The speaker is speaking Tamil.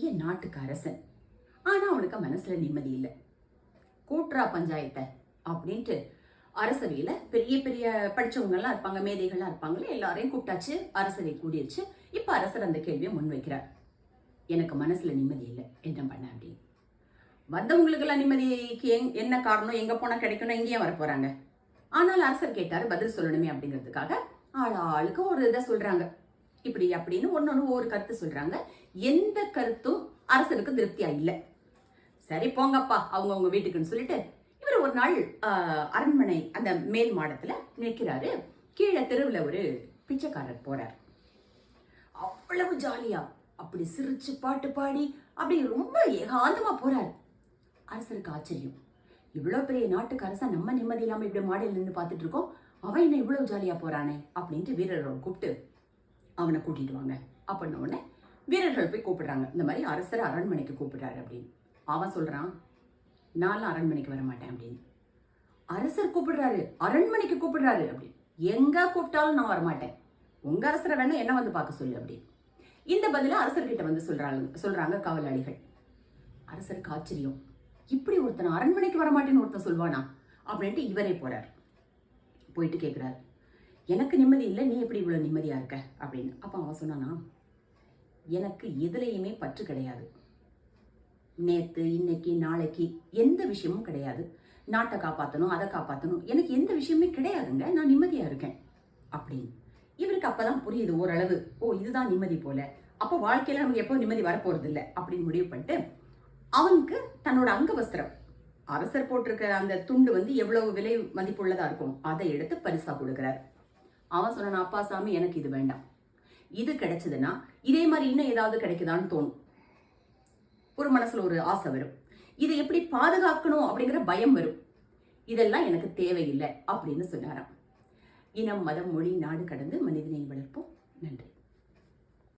பெரிய நாட்டுக்கு அரசன். ஆனா அவனுக்கு மனசுல நிம்மதி இல்லை. கூட்டுறா பஞ்சாயத்தை அப்படின்ட்டு அரசவையில பெரிய பெரிய படிச்சவங்க எல்லாம் இருப்பாங்க, மேதைகள்லாம் இருப்பாங்களே, எல்லாரையும் கூப்பிட்டாச்சு. அரசவை கூடிருச்சு. இப்ப அரசர் அந்த கேள்வியை முன் வைக்கிறார். எனக்கு மனசுல நிம்மதி இல்லை, என்ன பண்ண அப்படின்னு. வந்தவங்களுக்கு எல்லாம் நிம்மதிக்கு என்ன காரணம், எங்க போனா கிடைக்கணும், எங்கேயும் வர போறாங்க. ஆனால் அரசர் கேட்டாரு, பதில் சொல்லணுமே அப்படிங்கிறதுக்காக ஆளுக்கு ஒரு இதை சொல்றாங்க. இப்படி அப்படின்னு ஒன்னொன்னு ஒரு கருத்து சொல்றாங்க. எந்த கருத்தும் அரசருக்கு திருப்தியா இல்லை. சரி போங்கப்பா அவங்க வீட்டுக்குன்னு சொல்லிட்டு இவர் ஒரு நாள் அரண்மனை அந்த மேல் மாடத்துல நிற்கிறாரு. கீழே தெருவில் ஒரு பிச்சைக்காரர் போறார். அவ்வளவு ஜாலியா அப்படி சிரிச்சு பாட்டு பாடி அப்படி ரொம்ப ஏகாந்தமா போறாரு. அரசருக்கு ஆச்சரியம். இவ்வளவு பெரிய நாட்டுக்கு அரசா நம்ம நிம்மதி இல்லாம இப்படி மாடியில் நின்று பார்த்துட்டு இருக்கோம், அவன் என்ன இவ்வளவு ஜாலியா போறானே அப்படின்ட்டு வீரர்கள் கூப்பிட்டு அவனை கூட்டிட்டு வாங்க அப்படின்ன உடனே வீரர்கள் போய் கூப்பிடுறாங்க. இந்த மாதிரி அரசர் அரண்மனைக்கு கூப்பிடுறாரு அப்படின்னு. அவன் சொல்றான், நான்லாம் அரண்மனைக்கு வர மாட்டேன் அப்படின்னு. அரசர் கூப்பிடுறாரு, அரண்மனைக்கு கூப்பிடுறாரு அப்படின்னு. எங்க கூப்பிட்டாலும் நான் வரமாட்டேன், உங்க அரசரை வேணா என்ன வந்து பார்க்க சொல்லு அப்படின்னு. இந்த பதில அரசர்கிட்ட வந்து சொல்றாங்க காவலாளிகள். அரசருக்கு ஆச்சரியம். இப்படி ஒருத்தன் அரண்மனைக்கு வரமாட்டேன்னு ஒருத்தன் சொல்வானா அப்படின்ட்டு இவரே போறார். போயிட்டு கேட்கிறார், எனக்கு நிம்மதி இல்லை, நீ எப்படி இவ்வளவு நிம்மதியா இருக்க அப்படின்னு. அப்ப அவன் சொன்னானா, எனக்கு எதுலையுமே பற்று கிடையாது. நேத்து இன்னைக்கு நாளைக்கு எந்த விஷயமும் கிடையாது. நாட்டை காப்பாற்றணும், அதை காப்பாற்றணும், எனக்கு எந்த விஷயமே கிடையாதுங்க, நான் நிம்மதியா இருக்கேன் அப்படின்னு. இவருக்கு அப்பதான் புரியுது ஓரளவு. ஓ, இதுதான் நிம்மதி போல. அப்போ வாழ்க்கையில நமக்கு எப்போ நிம்மதி வரப்போறது இல்லை அப்படின்னு முடிவு பண்ணிட்டு அவனுக்கு தன்னோட அங்க வஸ்திரம், அரசர் போட்டிருக்க அந்த துண்டு வந்து எவ்வளவு விலை மதிப்புள்ளதா இருக்கும், அதை எடுத்து பரிசா கொடுக்கிறார். அவன் சொன்னான், அப்பா சாமி எனக்கு இது வேண்டாம், இது கிடைச்சதுன்னா இதே மாதிரி இன்னும் ஏதாவது கிடைக்குதான்னு தோணும், ஒரு மனசுல ஒரு ஆசை வரும், இதை எப்படி பாதுகாக்கணும் அப்படிங்கிற பயம் வரும், இதெல்லாம் எனக்கு தேவையில்லை அப்படின்னு சொன்னாராம். இனம், மதம், மொழி, நாடு கடந்து மனிதனை வளர்ப்போம். நன்றி.